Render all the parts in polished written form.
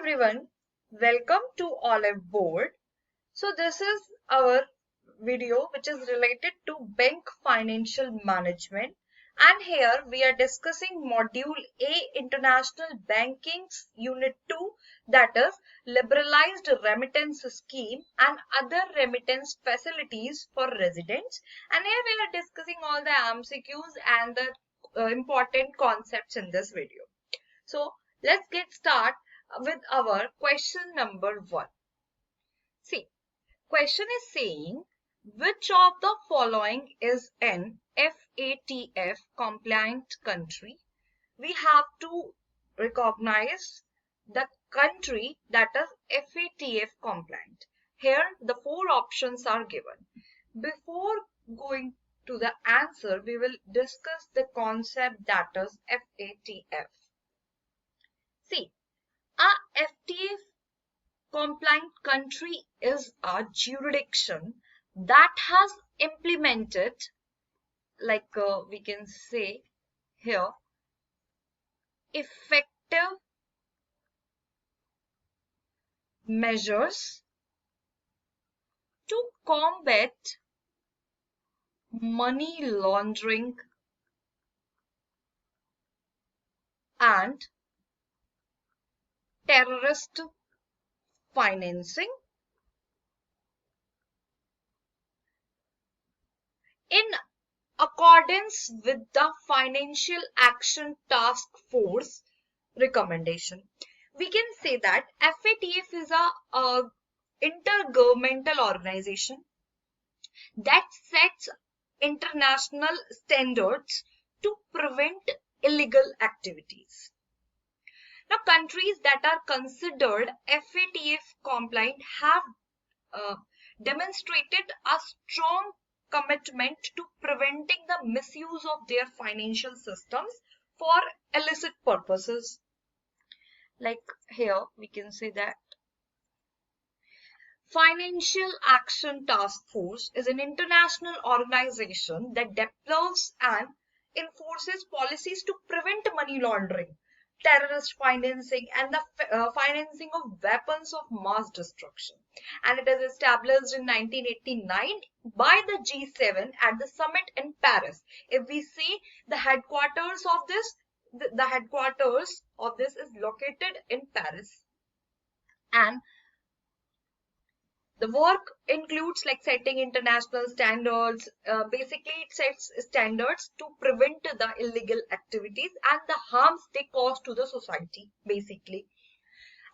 everyone, welcome to Oliveboard. So this is our video which is related to bank financial management, and here we are discussing module A, International Banking Unit 2, that is liberalized remittance scheme and other remittance facilities for residents. And here we are discussing all the MCQs and the important concepts in this video. So let's get started with our question number 1. See, question is saying which of the following is an FATF compliant country? We have to recognize the country that is FATF compliant. Here the 4 options are given. Before going to the answer, we will discuss the concept that is FATF. See, a FATF compliant country is a jurisdiction that has implemented, like we can say here, effective measures to combat money laundering and terrorist financing in accordance with the Financial Action Task Force recommendation. We can say that FATF is a intergovernmental organization that sets international standards to prevent illegal activities. Now, countries that are considered FATF compliant have demonstrated a strong commitment to preventing the misuse of their financial systems for illicit purposes. Like here, we can say that Financial Action Task Force is an international organization that develops and enforces policies to prevent money laundering, terrorist financing, and the financing of weapons of mass destruction. And it is established in 1989 by the G7 at the summit in Paris. If we see the headquarters of this, the headquarters of this is located in Paris. And the work includes like setting international standards. Basically, it sets standards to prevent the illegal activities and the harms they cause to the society, basically.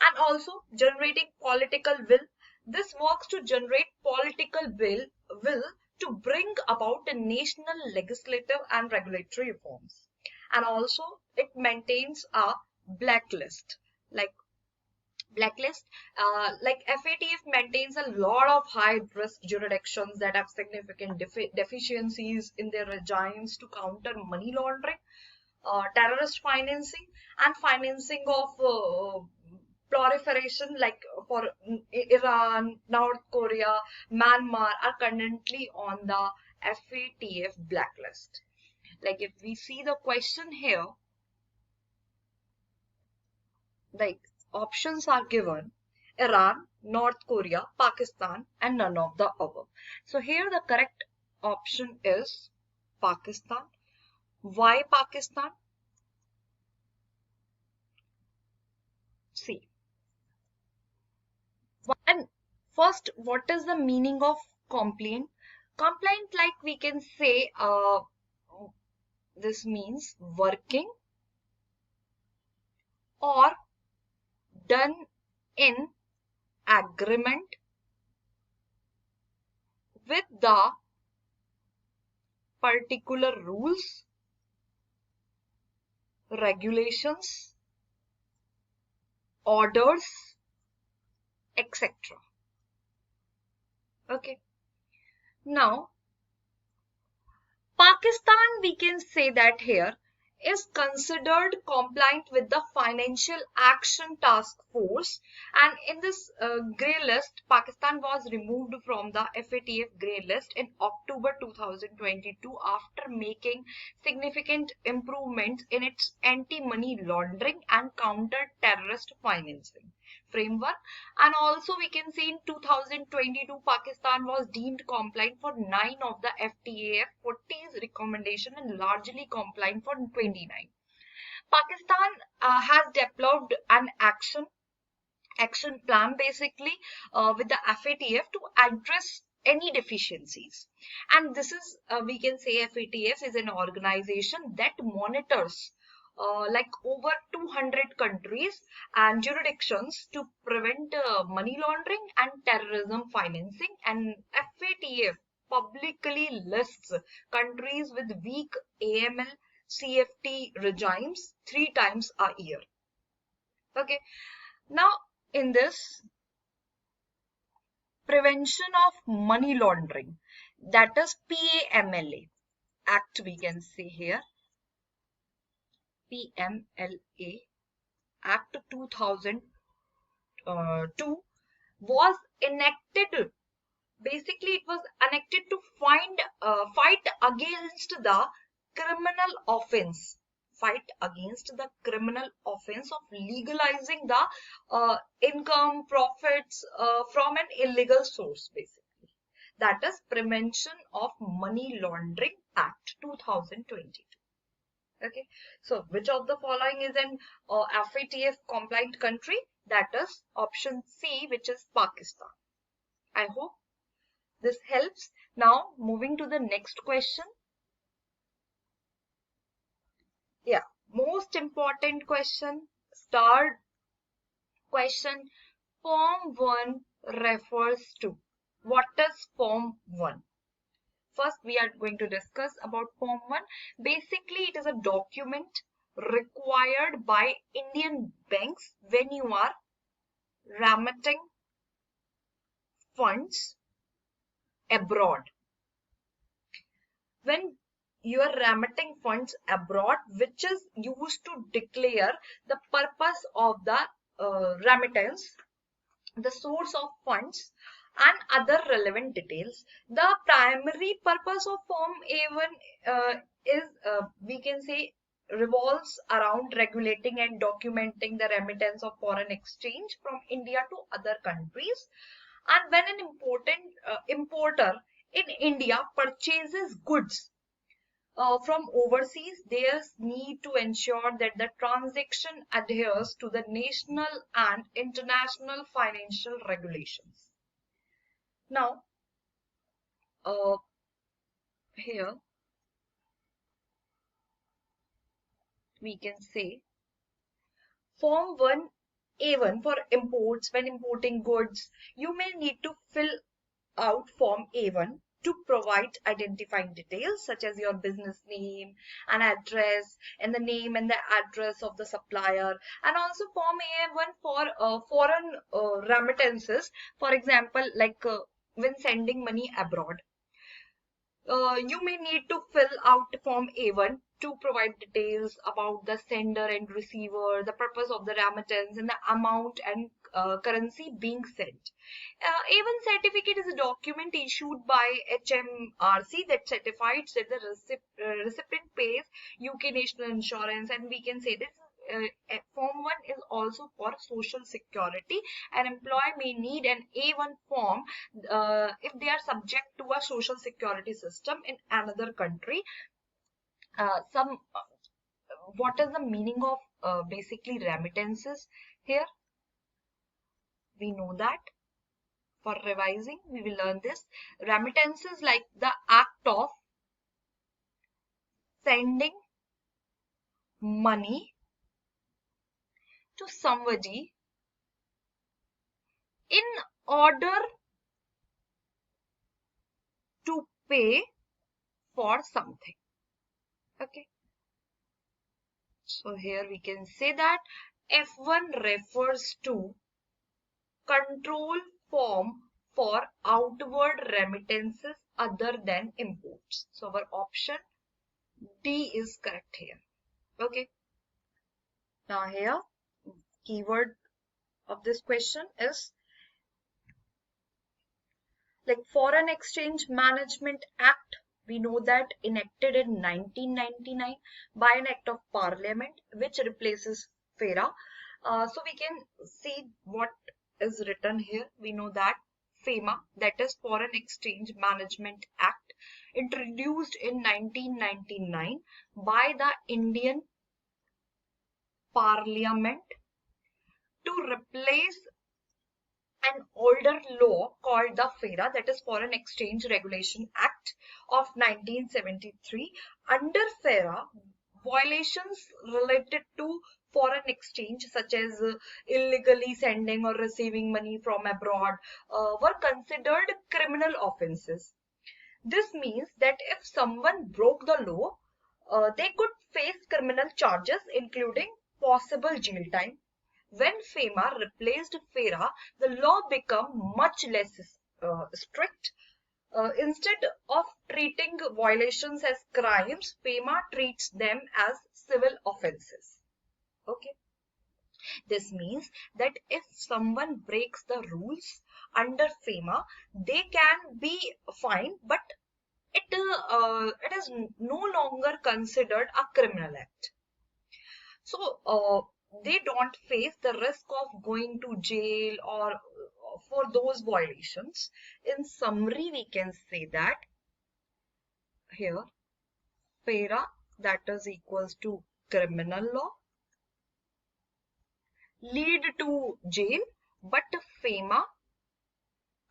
And also generating political will. This works to generate political will to bring about the national legislative and regulatory reforms. And also it maintains a blacklist. Like FATF maintains a lot of high risk jurisdictions that have significant deficiencies in their regimes to counter money laundering, terrorist financing, and financing of proliferation, like for Iran, North Korea, Myanmar are currently on the FATF blacklist. Like if we see the question here, like options are given: Iran, North Korea, Pakistan, and none of the above. So here the correct option is Pakistan. Why Pakistan? See. And first, what is the meaning of compliant? Compliant, like we can say, this means working or done in agreement with the particular rules, regulations, orders, etc. Okay. Now, Pakistan, we can say that here is considered compliant with the Financial Action Task Force, and in this grey list, Pakistan was removed from the FATF grey list in October 2022 after making significant improvements in its anti-money laundering and counter-terrorist financing framework. And also we can see in 2022 Pakistan was deemed compliant for 9 of the FATF 40's recommendation and largely compliant for 29. Pakistan has developed an action plan basically with the FATF to address any deficiencies, and this is we can say FATF is an organization that monitors like over 200 countries and jurisdictions to prevent money laundering and terrorism financing, and FATF publicly lists countries with weak AML CFT regimes 3 times a year. Okay, now in this prevention of money laundering, that is PAMLA Act, we can see here PMLA Act 2002 was enacted. Basically, it was enacted to fight against the criminal offense. Fight against the criminal offense of legalizing the income profits from an illegal source, basically. That is Prevention of Money Laundering Act 2022. Okay, so which of the following is an FATF compliant country? That is option C, which is Pakistan. I hope this helps. Now moving to the next question. Yeah, most important question, star question. Form 1 refers to. What is Form 1? First, we are going to discuss about Form 1. Basically, it is a document required by Indian banks when you are remitting funds abroad. When you are remitting funds abroad, which is used to declare the purpose of the remittance, the source of funds, and other relevant details. The primary purpose of Form A1 is, we can say, revolves around regulating and documenting the remittance of foreign exchange from India to other countries. And when an importer in India purchases goods from overseas, there's need to ensure that the transaction adheres to the national and international financial regulations. Now, here we can say Form 1A1 for imports. When importing goods, you may need to fill out Form A1 to provide identifying details such as your business name and address, and the name and the address of the supplier, and also Form A1 for foreign remittances. For example, like when sending money abroad, you may need to fill out Form A1 to provide details about the sender and receiver, the purpose of the remittance, and the amount and currency being sent. A1 certificate is a document issued by HMRC that certifies that the recipient pays UK national insurance, and we can say this Form 1 is also for social security. An employee may need an A1 form if they are subject to a social security system in another country. What is the meaning of basically remittances here? We know that. For revising, we will learn this. Remittances like the act of sending money to somebody in order to pay for something. Okay. So here we can say that F1 refers to control form for outward remittances other than imports. So our option D is correct here. Okay. Now here, keyword of this question is like Foreign Exchange Management Act. We know that enacted in 1999 by an act of parliament which replaces FERA. So we can see what is written here. We know that FEMA, that is Foreign Exchange Management Act, introduced in 1999 by the Indian Parliament to replace an older law called the FERA, that is Foreign Exchange Regulation Act of 1973. Under FERA, violations related to foreign exchange such as illegally sending or receiving money from abroad were considered criminal offenses. This means that if someone broke the law, they could face criminal charges including possible jail time. When FEMA replaced FERA, the law became much less strict. Instead of treating violations as crimes, FEMA treats them as civil offenses. Okay. This means that if someone breaks the rules under FEMA, they can be fined, but it is no longer considered a criminal act. So they don't face the risk of going to jail or for those violations. In summary, we can say that here FERA, that is equals to criminal law, lead to jail, but FEMA,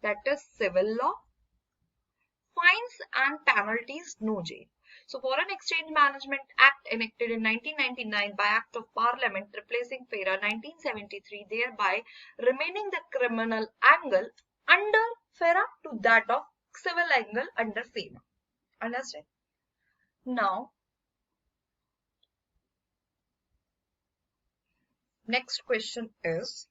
that is civil law, fines and penalties, no jail. So Foreign Exchange Management Act enacted in 1999 by Act of Parliament replacing FERA 1973, thereby remaining the criminal angle under FERA to that of civil angle under FEMA. Understand? Now, next question is,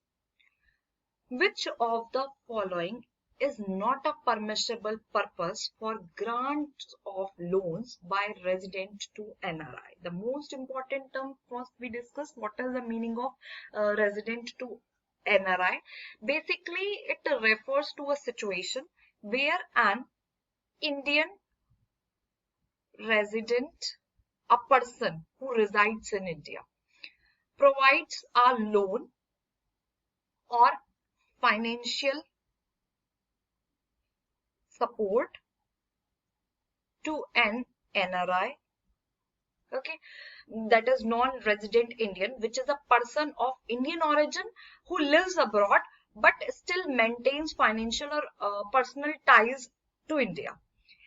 which of the following is not a permissible purpose for grants of loans by resident to NRI? The most important term first we discuss, what is the meaning of resident to NRI? Basically, it refers to a situation where an Indian resident, a person who resides in India, provides a loan or financial support to an NRI, okay, that is non-resident Indian, which is a person of Indian origin who lives abroad but still maintains financial or personal ties to India.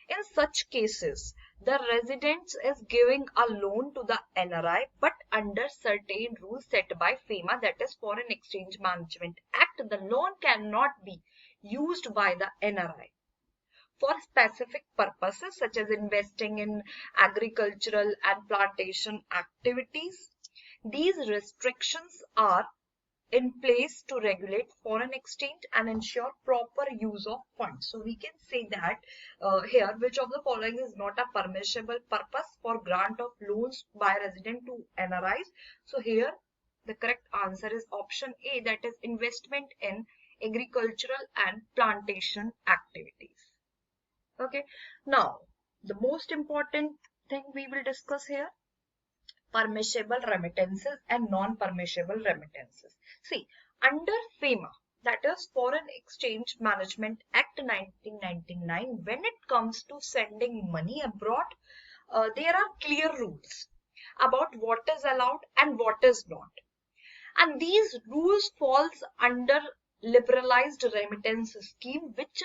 In such cases, the resident is giving a loan to the NRI, but under certain rules set by FEMA, that is Foreign Exchange Management Act. The loan cannot be used by the NRI for specific purposes such as investing in agricultural and plantation activities. These restrictions are in place to regulate foreign exchange and ensure proper use of funds. So we can say that here, which of the following is not a permissible purpose for grant of loans by resident to NRIs? So here the correct answer is option A, that is investment in agricultural and plantation activities. Okay, now the most important thing we will discuss here, permissible remittances and non-permissible remittances. See, under FEMA, that is Foreign Exchange Management Act 1999, when it comes to sending money abroad, there are clear rules about what is allowed and what is not. And these rules falls under liberalized remittance scheme, which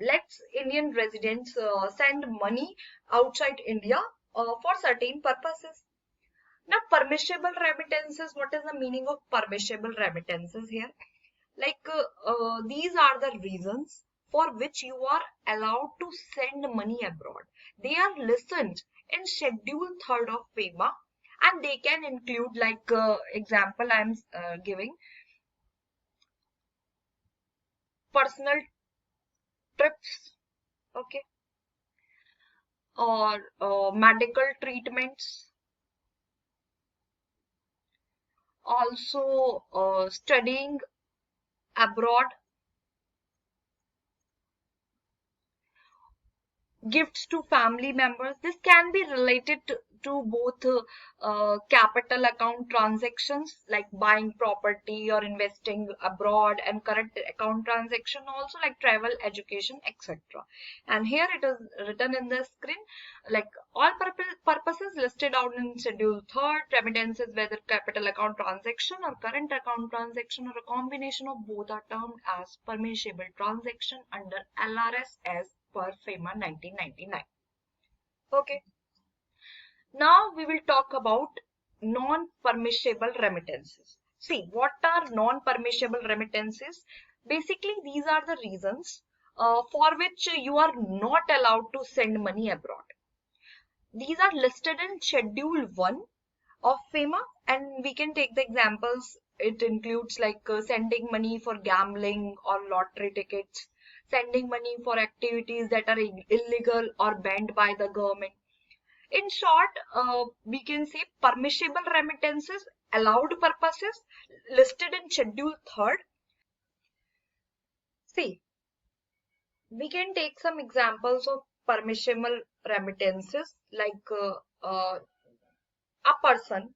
lets Indian residents send money outside India for certain purposes. Now, permissible remittances, what is the meaning of permissible remittances here? Like these are the reasons for which you are allowed to send money abroad. They are listed in Schedule 3rd of FEMA, and they can include, like example I am giving, personal trips, okay, or medical treatments, also studying abroad, gifts to family members. This can be related to both capital account transactions like buying property or investing abroad, and current account transaction also like travel, education, etc. And here it is written in the screen, like all purposes listed out in schedule third. Remittances, whether capital account transaction or current account transaction or a combination of both, are termed as permissible transaction under LRS as per FEMA 1999. Okay. Now we will talk about non-permissible remittances. See, what are non-permissible remittances? Basically, these are the reasons for which you are not allowed to send money abroad. These are listed in Schedule 1 of FEMA, and we can take the examples. It includes like sending money for gambling or lottery tickets, sending money for activities that are illegal or banned by the government. In short, we can say permissible remittances, allowed purposes listed in Schedule 3rd. See, we can take some examples of permissible remittances, like a person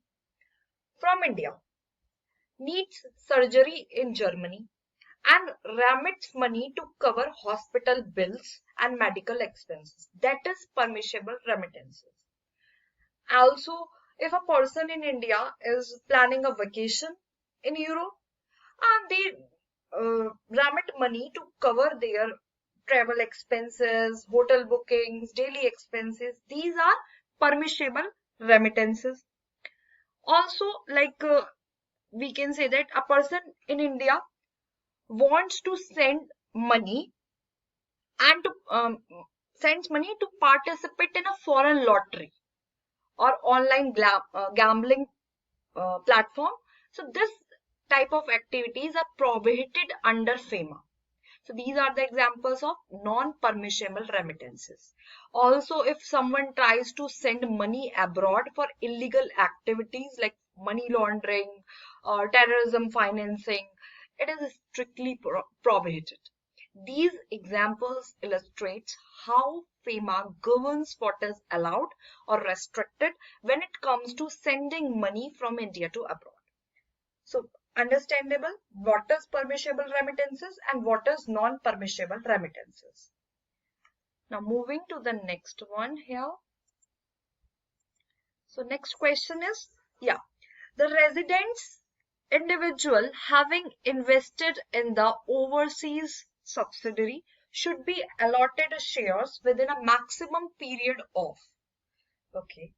from India needs surgery in Germany and remits money to cover hospital bills and medical expenses. That is permissible remittances. Also, if a person in India is planning a vacation in Europe and they remit money to cover their travel expenses, hotel bookings, daily expenses, these are permissible remittances. Also, like we can say that a person in India wants to send money and to sends money to participate in a foreign lottery or online gambling platform. So this type of activities are prohibited under FEMA. So these are the examples of non-permissible remittances. Also, if someone tries to send money abroad for illegal activities like money laundering or terrorism financing, it is strictly prohibited. These examples illustrate how FEMA governs what is allowed or restricted when it comes to sending money from India to abroad. So, understandable what is permissible remittances and what is non-permissible remittances. Now, moving to the next one here. So, next question is, the residents individual having invested in the overseas subsidiary should be allotted shares within a maximum period of. Okay,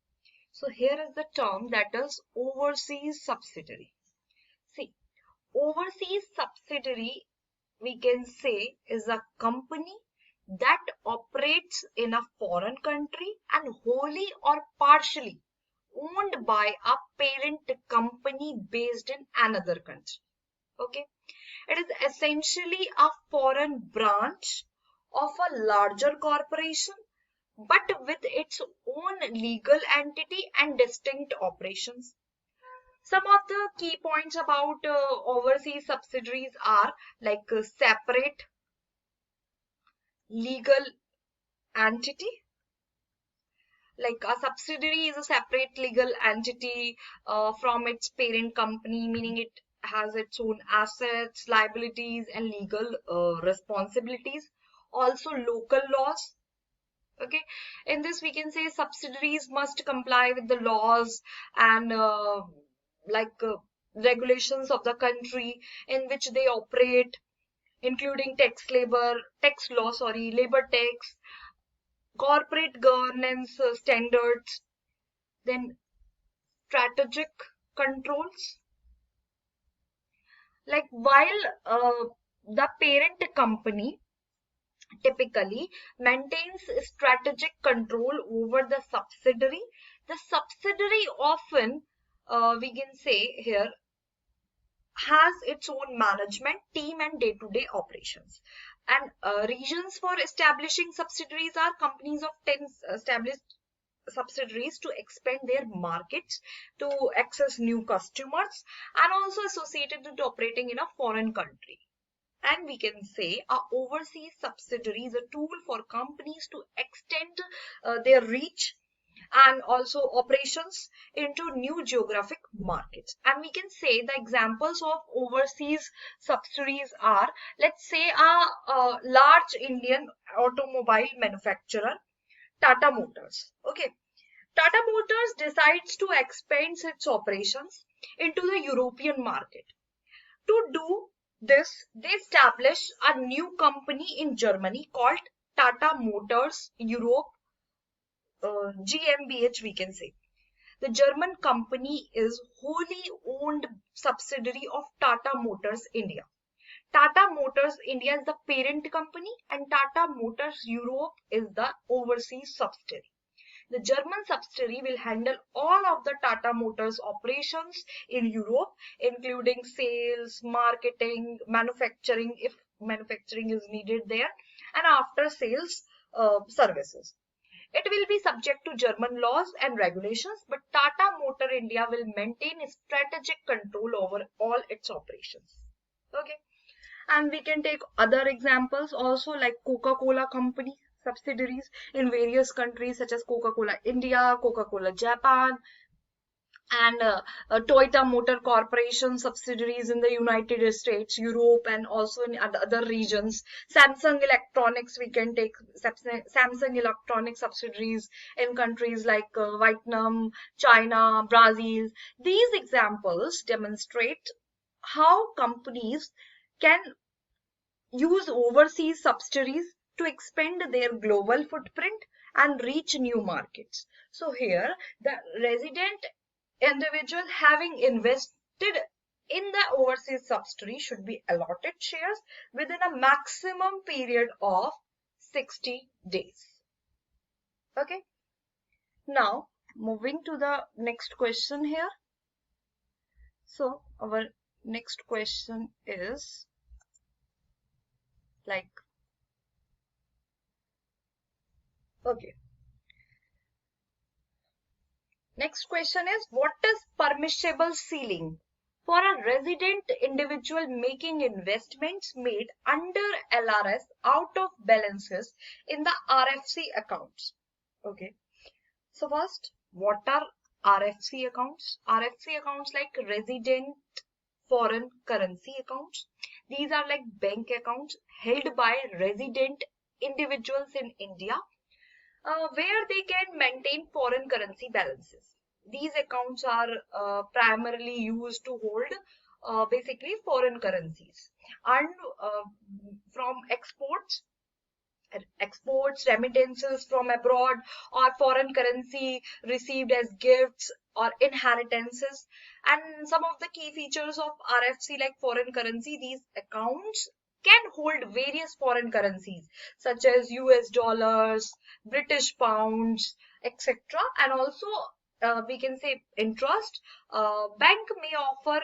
so here is the term, that is overseas subsidiary. See, overseas subsidiary, we can say, is a company that operates in a foreign country and wholly or partially owned by a parent company based in another country. Okay, it is essentially a foreign branch of a larger corporation, but with its own legal entity and distinct operations. Some of the key points about overseas subsidiaries are like separate legal entity. Like a subsidiary is a separate legal entity from its parent company, meaning it has its own assets, liabilities, and legal responsibilities. Also, local laws. Okay, in this we can say subsidiaries must comply with the laws and like regulations of the country in which they operate, including tax law, labor tax, corporate governance standards, then strategic controls. Like while the parent company typically maintains strategic control over the subsidiary often, we can say here, has its own management team and day-to-day operations. And reasons for establishing subsidiaries are: companies of 10 established subsidiaries to expand their markets, to access new customers, and also associated with operating in a foreign country. And we can say a overseas subsidiary is a tool for companies to extend their reach and also operations into new geographic markets. And we can say the examples of overseas subsidiaries are, let's say, a large Indian automobile manufacturer, Tata Motors. Okay, Tata Motors decides to expand its operations into the European market. To do this, they establish a new company in Germany called Tata Motors Europe, GmbH, we can say. The German company is wholly owned subsidiary of Tata Motors India. Tata Motors India is the parent company and Tata Motors Europe is the overseas subsidiary. The German subsidiary will handle all of the Tata Motors operations in Europe, including sales, marketing, manufacturing, if manufacturing is needed there, and after sales services. It will be subject to German laws and regulations, but Tata Motor India will maintain strategic control over all its operations. Okay. And we can take other examples also, like Coca-Cola company subsidiaries in various countries such as Coca-Cola India, Coca-Cola Japan, and Toyota Motor Corporation subsidiaries in the United States, Europe, and also in other regions. Samsung Electronics, we can take Samsung Electronics subsidiaries in countries like Vietnam, China, Brazil. These examples demonstrate how companies can use overseas subsidiaries to expand their global footprint and reach new markets. So here, the resident individual having invested in the overseas subsidiary should be allotted shares within a maximum period of 60 days. Okay. Now, moving to the next question here. So, our next question is like, okay. Next question is, what is permissible ceiling for a resident individual making investments made under LRS out of balances in the RFC accounts? Okay. So first, what are RFC accounts? RFC accounts like resident foreign currency accounts. These are like bank accounts held by resident individuals in India, where they can maintain foreign currency balances. These accounts are primarily used to hold basically foreign currencies and from exports, remittances from abroad, or foreign currency received as gifts or inheritances. And some of the key features of RFC, like foreign currency, these accounts can hold various foreign currencies such as US dollars, British pounds, etc. And also we can say interest. Bank may offer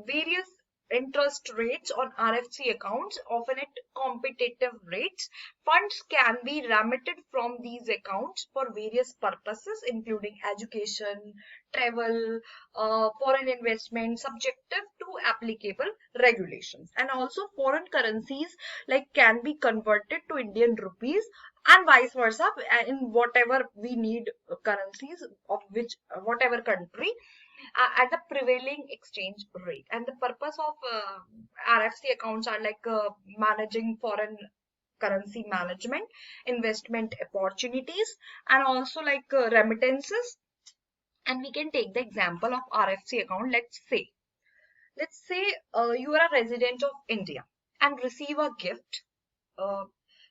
various interest rates on RFC accounts, often at competitive rates. Funds can be remitted from these accounts for various purposes, including education, travel, foreign investment, subjective to applicable regulations. And also foreign currencies like can be converted to Indian rupees and vice versa in whatever we need currencies of which whatever country at the prevailing exchange rate. And the purpose of RFC accounts are like managing foreign currency management, investment opportunities, and also like remittances. And we can take the example of RFC account. Let's say you are a resident of India and receive a gift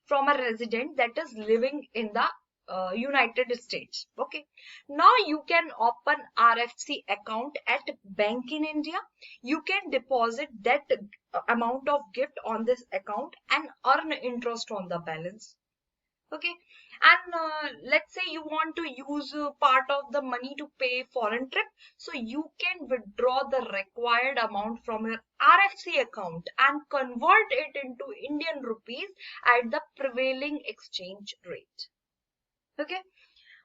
from a resident that is living in the United States. Okay. Now you can open RFC account at bank in India. You can deposit that amount of gift on this account and earn interest on the balance. Okay. And let's say you want to use part of the money to pay foreign trip. So you can withdraw the required amount from your RFC account and convert it into Indian rupees at the prevailing exchange rate. Okay.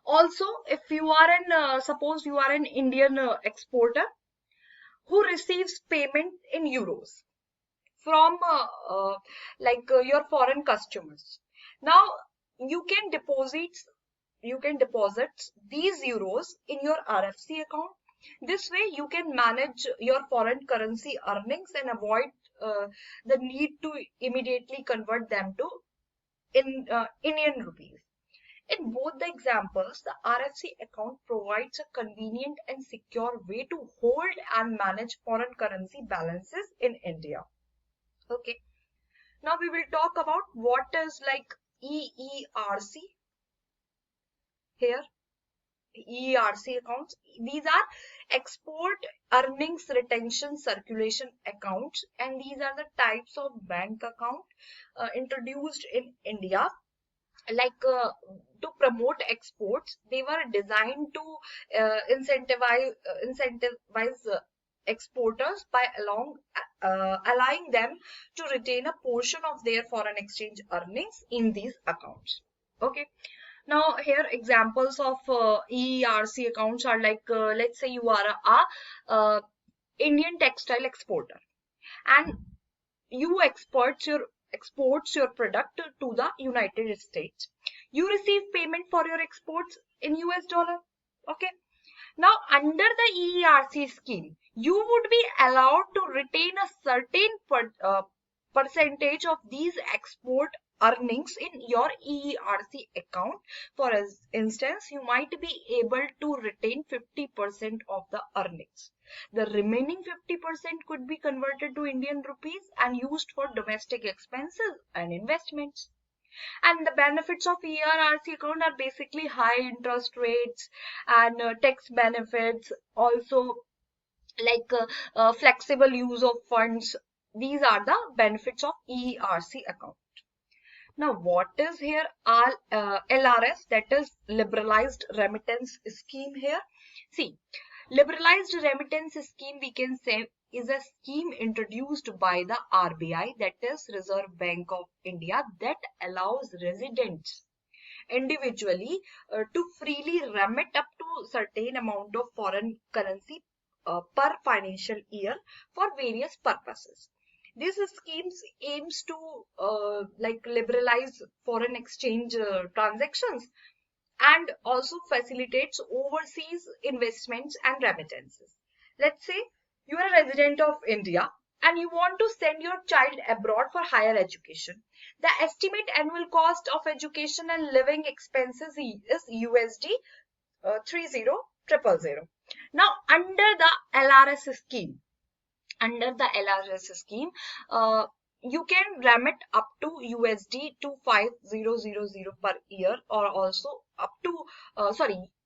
Also, if you are suppose you are an Indian exporter who receives payment in euros from your foreign customers. Now you can deposit these euros in your RFC account. This way you can manage your foreign currency earnings and avoid the need to immediately convert them to Indian rupees. In both the examples, the RFC account provides a convenient and secure way to hold and manage foreign currency balances in India. Okay. Now we will talk about what is like EERC here. EERC accounts. These are export earnings retention circulation accounts, and these are the types of bank account introduced in India to promote exports. They were designed to incentivize exporters by allowing them to retain a portion of their foreign exchange earnings in these accounts. Okay. Now here examples of EERC accounts are like let's say you are a Indian textile exporter and you exports your product to the United States. You receive payment for your exports in US dollar. Okay. Now under the EERC scheme, you would be allowed to retain a certain percentage of these export earnings in your EERC account. For instance, you might be able to retain 50% of the earnings. The remaining 50% could be converted to Indian rupees and used for domestic expenses and investments. And the benefits of EERC account are basically high interest rates and tax benefits, also flexible use of funds. These are the benefits of EERC account. Now, what is here LRS, that is liberalized remittance scheme here? See, liberalized remittance scheme, we can say, is a scheme introduced by the RBI, that is Reserve Bank of India, that allows residents individually to freely remit up to certain amount of foreign currency per financial year for various purposes. This schemes aims to liberalize foreign exchange transactions and also facilitates overseas investments and remittances. Let's say you are a resident of India and you want to send your child abroad for higher education. The estimate annual cost of education and living expenses is USD 30,000. Now, under the LRS scheme, you can remit up to USD 25,000 per year, or also up to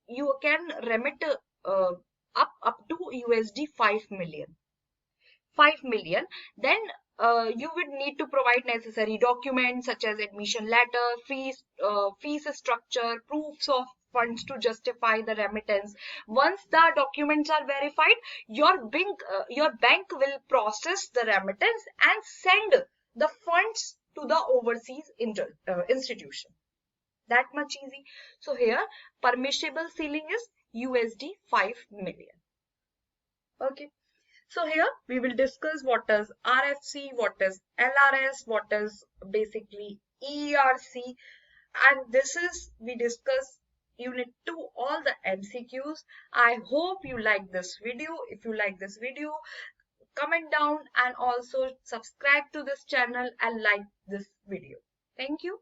you can remit up to USD 5 million. Then you would need to provide necessary documents such as admission letter, fees structure, proofs of funds to justify the remittance. Once the documents are verified, your bank will process the remittance and send the funds to the overseas institution. That much easy. So here permissible ceiling is USD 5 million. Okay. So here we will discuss what is RFC, what is LRS, what is basically EERC, and this is we discuss Unit 2, all the MCQs. I hope you like this video. If you like this video, comment down and also subscribe to this channel and like this video. Thank you.